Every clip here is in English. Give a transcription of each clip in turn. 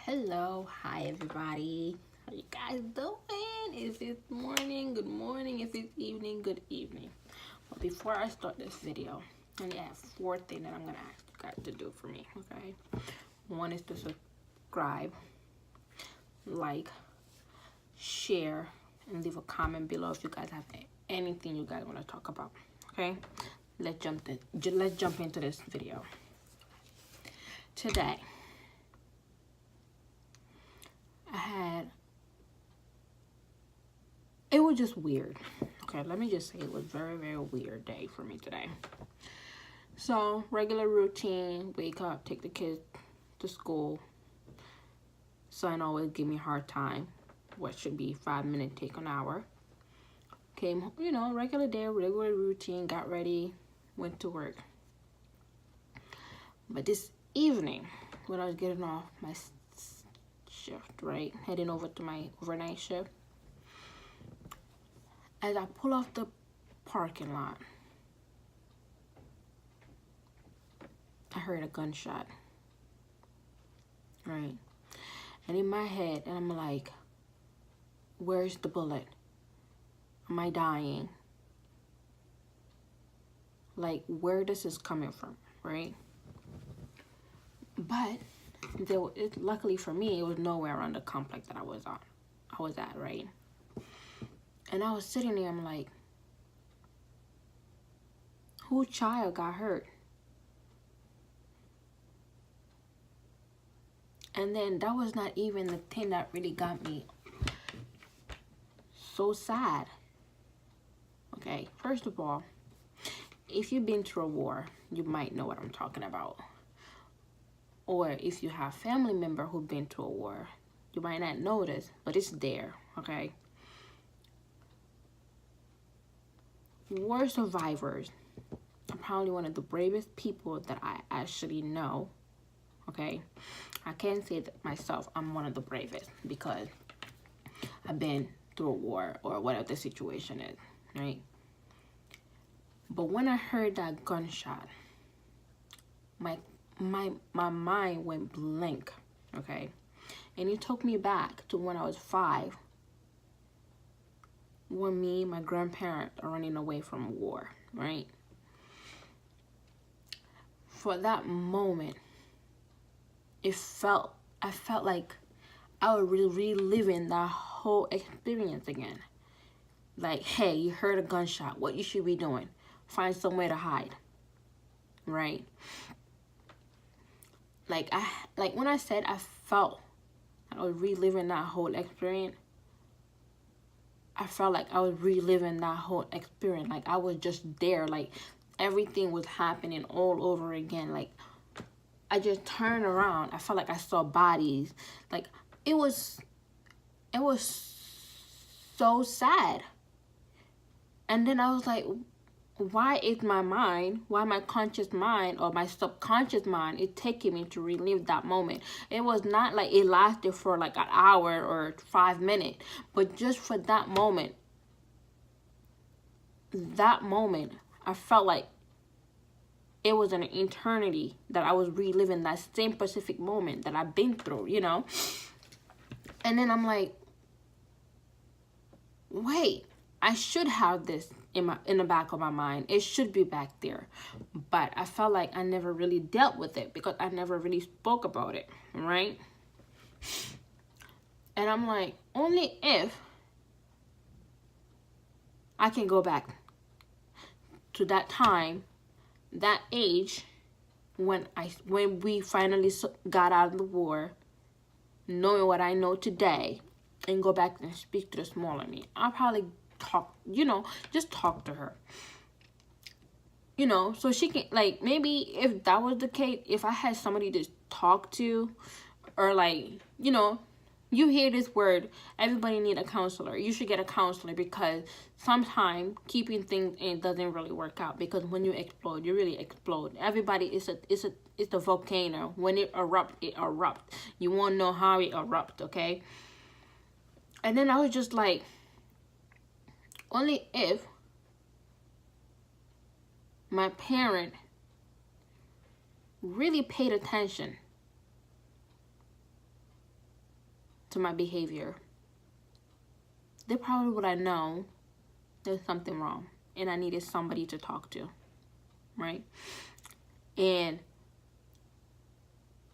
Hello, hi everybody. How you guys doing? Is it morning? Good morning. If it's evening, good evening. But before I start this video, I only have 4 things that I'm gonna ask you guys to do for me. Okay. One is to subscribe, like, share, and leave a comment below if you guys have anything you guys want to talk about. Okay. Let's jump into this video. Today it was just weird. Okay, let me just say it was very weird day for me today. So, regular routine, wake up, take the kids to school. Son always give me a hard time. What should be 5 minutes, take an hour. Came, regular day, regular routine, got ready, went to work. But this evening, when I was getting off my shift, right, heading over to my overnight shift, as I pull off the parking lot, I heard a gunshot, right? And in my head, and I'm like, where's the bullet? Am I dying? Like, where this is coming from, right? But luckily for me, it was nowhere around the complex that I was at, right? And I was sitting there, I'm like, whose child got hurt? And then that was not even the thing that really got me so sad. Okay, first of all, if you've been through a war, you might know what I'm talking about. Or if you have family member who've been to a war, you might not know this, but it's there, okay? War survivors are probably one of the bravest people that I actually know, okay? I can't say that myself I'm one of the bravest because I've been through a war or whatever the situation is, right? But when I heard that gunshot, my mind went blank, okay? And it took me back to when I was 5, when me and my grandparents are running away from war, right? For that moment, I felt like I was reliving that whole experience again. Like, hey, you heard a gunshot. What you should be doing? Find somewhere to hide, right? Like when I said I felt I was reliving that whole experience, I felt like I was reliving that whole experience. Like I was just there. Like everything was happening all over again. Like I just turned around. I felt like I saw bodies. Like it was so sad. And then I was like, why my conscious mind or my subconscious mind is taking me to relive that moment? It was not like it lasted for like an hour or 5 minutes, but just for that moment, I felt like it was an eternity that I was reliving that same specific moment that I've been through, And then I'm like, wait, I should have this in the back of my mind. It should be back there. But I felt like I never really dealt with it because I never really spoke about it, right? And I'm like, only if I can go back to that time, that age, when we finally got out of the war, knowing what I know today, and go back and speak to the smaller me, I'll probably just talk to her. So she can, like, maybe if that was the case, if I had somebody to talk to, or like, you hear this word, everybody need a counselor. You should get a counselor because sometimes keeping things in doesn't really work out, because when you explode, you really explode. Everybody is a volcano. When it erupts. You won't know how it erupts, okay? And then I was just like, only if my parent really paid attention to my behavior, they probably would have known there's something wrong and I needed somebody to talk to, right? And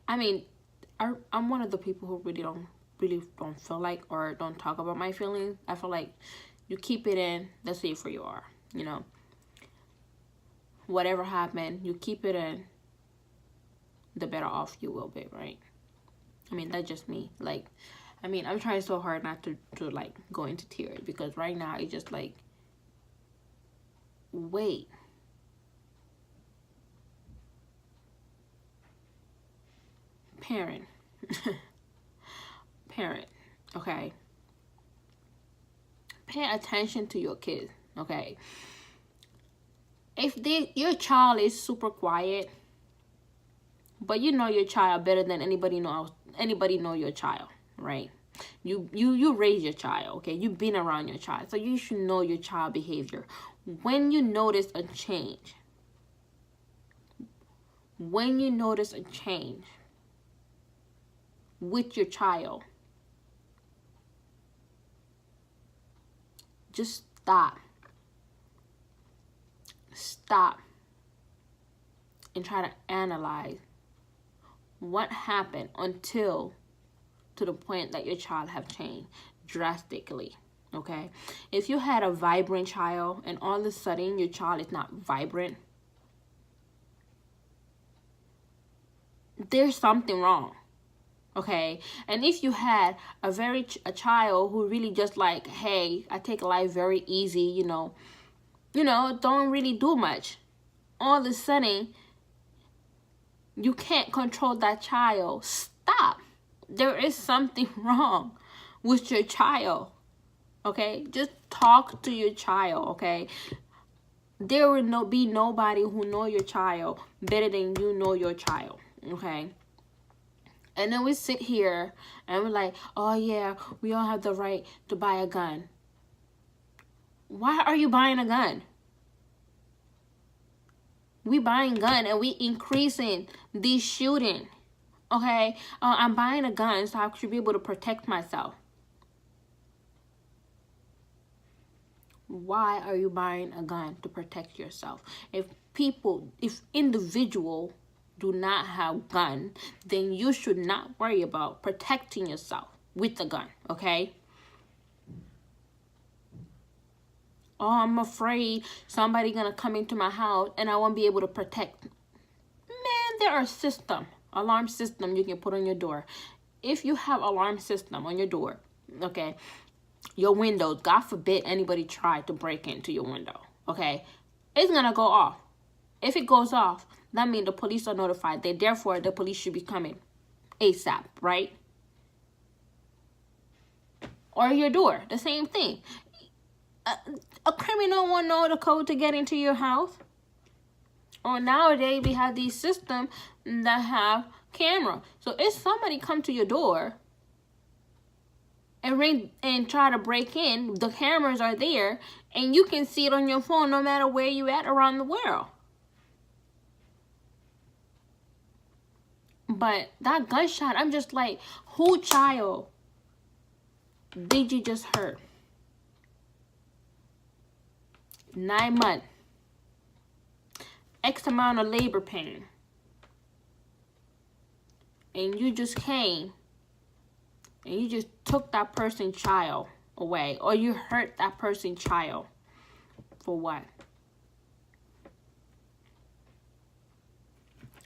I mean, I'm one of the people who really don't feel like or don't talk about my feelings. I feel like you keep it in, the safer you are, you know. Whatever happened, you keep it in, the better off you will be, right? I mean, that's just me. Like, I mean, I'm trying so hard not to like go into tears, because right now it's just like, wait. Parent. Parent, okay? Pay attention to your kids, okay? If your child is super quiet, but you know your child better than anybody know your child, right? You raise your child, okay? You've been around your child, so you should know your child behavior. When you notice a change, with your child, just stop and try to analyze what happened until to the point that your child have changed drastically, okay? If you had a vibrant child and all of a sudden your child is not vibrant, there's something wrong, okay? And if you had a child who really just like, hey, I take life very easy, you know, don't really do much, all of a sudden you can't control that child, stop. There is something wrong with your child, okay? Just talk to your child, okay? There will be nobody who know your child better than you know your child, okay? And then we sit here and we're like, oh yeah, we all have the right to buy a gun. Why are you buying a gun? We buying gun and we increasing the shooting, okay? I'm buying a gun so I should be able to protect myself. Why are you buying a gun to protect yourself? If individual do not have gun, then you should not worry about protecting yourself with the gun, okay? Oh, I'm afraid somebody gonna come into my house and I won't be able to protect. Man, there are alarm system you can put on your door. If you have alarm system on your door, okay, your windows, God forbid anybody try to break into your window, okay, it's gonna go off. If it goes off, that means the police are notified. Therefore, the police should be coming ASAP, right? Or your door, the same thing. A criminal won't know the code to get into your house. Or nowadays, we have these systems that have camera. So if somebody come to your door and ring and try to break in, the cameras are there and you can see it on your phone no matter where you at around the world. But that gunshot, I'm just like, who child did you just hurt? 9 months. X amount of labor pain. And you just came and you just took that person's child away, or you hurt that person's child. For what?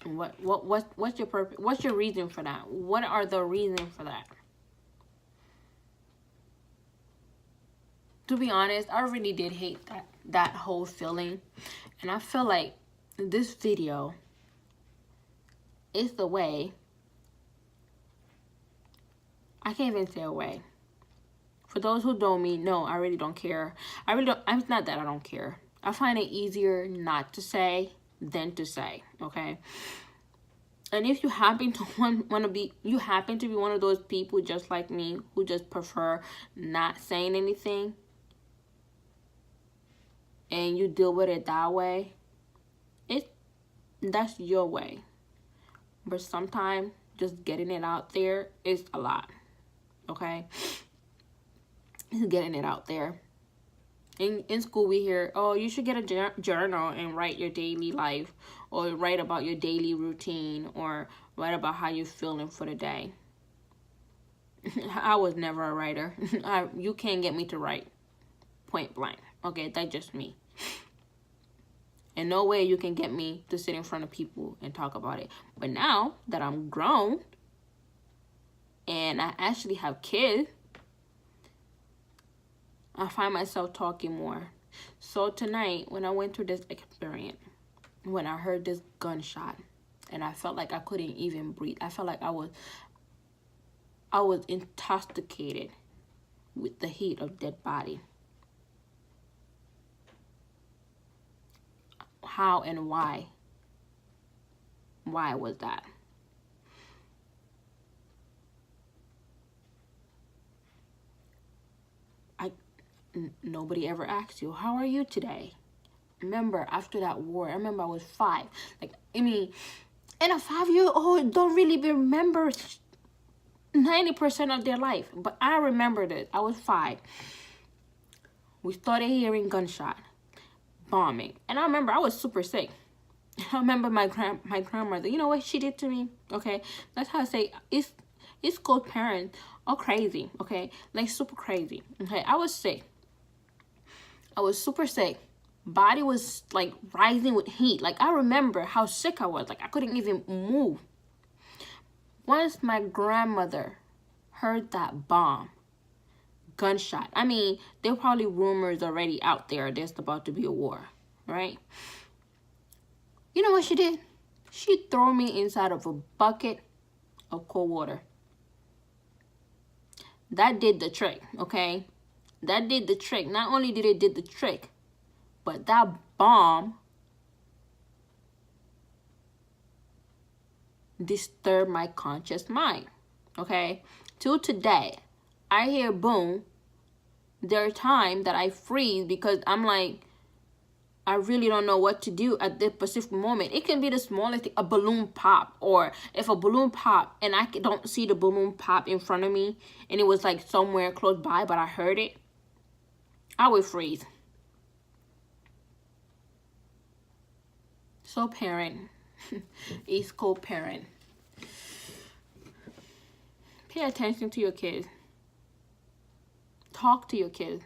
What's your purpose? What's your reason for that? What are the reasons for that? To be honest, I really did hate that whole feeling. And I feel like this video is the way. I can't even say a way. For those who know me, no, I really don't care. It's not that I don't care. I find it easier not to say than to say, okay? And if you happen to happen to be one of those people just like me who just prefer not saying anything, and you deal with it that way, that's your way. But sometimes just getting it out there is a lot. okay? Just getting it out there. In school, we hear, oh, you should get a journal and write your daily life, or write about your daily routine, or write about how you're feeling for the day. I was never a writer. You can't get me to write, point blank. Okay, that's just me. And no way you can get me to sit in front of people and talk about it. But now that I'm grown and I actually have kids, I find myself talking more. So tonight, when I went through this experience, when I heard this gunshot, and I felt like I couldn't even breathe, I felt like I was intoxicated with the heat of dead body. How and why? Why was that? Nobody ever asked you, how are you today? Remember, after that war, I remember I was 5. Like, I mean, and a 5-year-old don't really remember 90% of their life. But I remember this. I was 5. We started hearing gunshot, bombing. And I remember I was super sick. I remember my grandmother, you know what she did to me? Okay, that's how I say, East Coast parents are crazy, okay? Like, super crazy, okay? I was sick. I was super sick. Body was like rising with heat. Like, I remember how sick I was. Like, I couldn't even move. Once my grandmother heard that bomb, gunshot. I mean, there were probably rumors already out there there's about to be a war, right? You know what she did? She threw me inside of a bucket of cold water. That did the trick, okay? That did the trick. Not only did it did the trick, but that bomb disturbed my conscious mind, okay? Till today, I hear boom. There are times that I freeze because I'm like, I really don't know what to do at this specific moment. It can be the smallest thing, a balloon pop, or if a balloon pop and I don't see the balloon pop in front of me and it was like somewhere close by, but I heard it, I would freeze. So parent, East Coast parent, pay attention to your kids. Talk to your kids.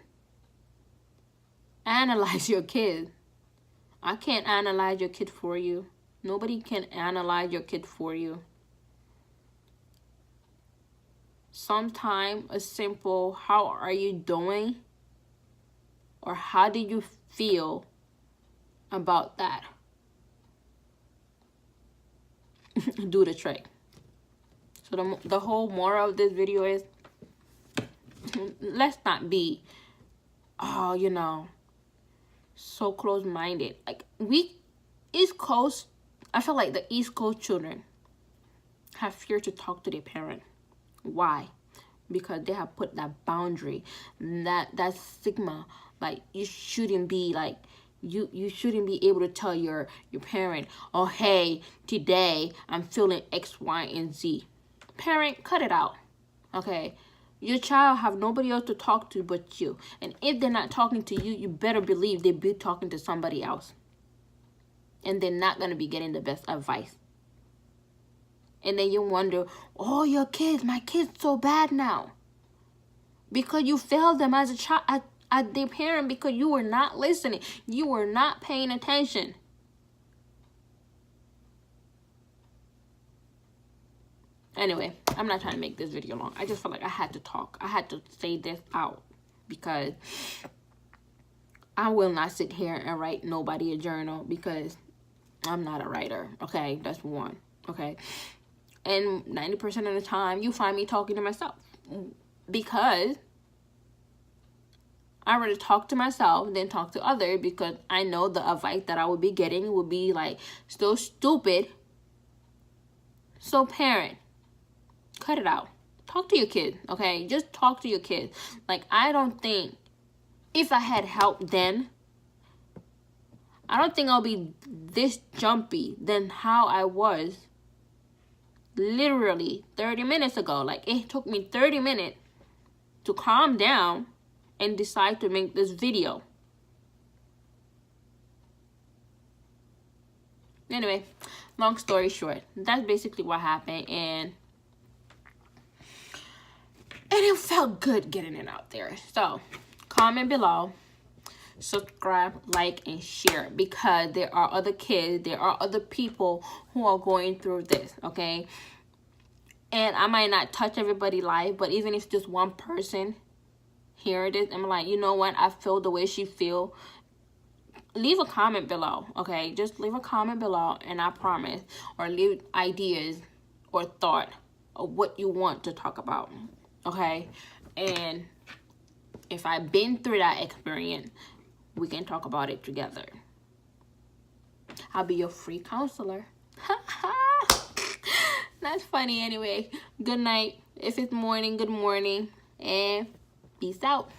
Analyze your kids. I can't analyze your kid for you. Nobody can analyze your kid for you. Sometimes a simple, how are you doing? Or how do you feel about that? Do the trick. So the whole moral of this video is, let's not be, so close-minded. Like, East Coast, I feel like the East Coast children have fear to talk to their parent. Why? Because they have put that boundary, that stigma. Like, you shouldn't be like, you shouldn't be able to tell your parent, oh, hey, today I'm feeling X, Y, and Z. Parent, cut it out, okay? Your child have nobody else to talk to but you. And if they're not talking to you, you better believe they be talking to somebody else. And they're not going to be getting the best advice. And then you wonder, oh, your kids, my kid's so bad now. Because you failed them as a child, as their parent, because you were not listening. You were not paying attention. Anyway, I'm not trying to make this video long. I just felt like I had to talk. I had to say this out because I will not sit here and write nobody a journal because I'm not a writer. Okay, that's one. Okay, and 90% of the time you find me talking to myself because I rather talk to myself than talk to others, because I know the advice that I would be getting would be like so stupid. So parent, cut it out. Talk to your kid, okay? Just talk to your kid. Like, I don't think, if I had help then, I don't think I'll be this jumpy than how I was literally 30 minutes ago. Like, it took me 30 minutes to calm down and decide to make this video. Anyway, long story short, that's basically what happened, and it felt good getting it out there. So comment below, subscribe, like, and share, because there are other kids, there are other people who are going through this, okay? And I might not touch everybody's life, but even if just one person hear it, I'm like, you know what, I feel the way she feel. Leave a comment below, okay? Just leave a comment below, and I promise, or leave ideas or thought of what you want to talk about, okay? And if I've been through that experience, we can talk about it together. I'll be your free counselor. That's funny. Anyway, good night. If it's morning, good morning, and peace out.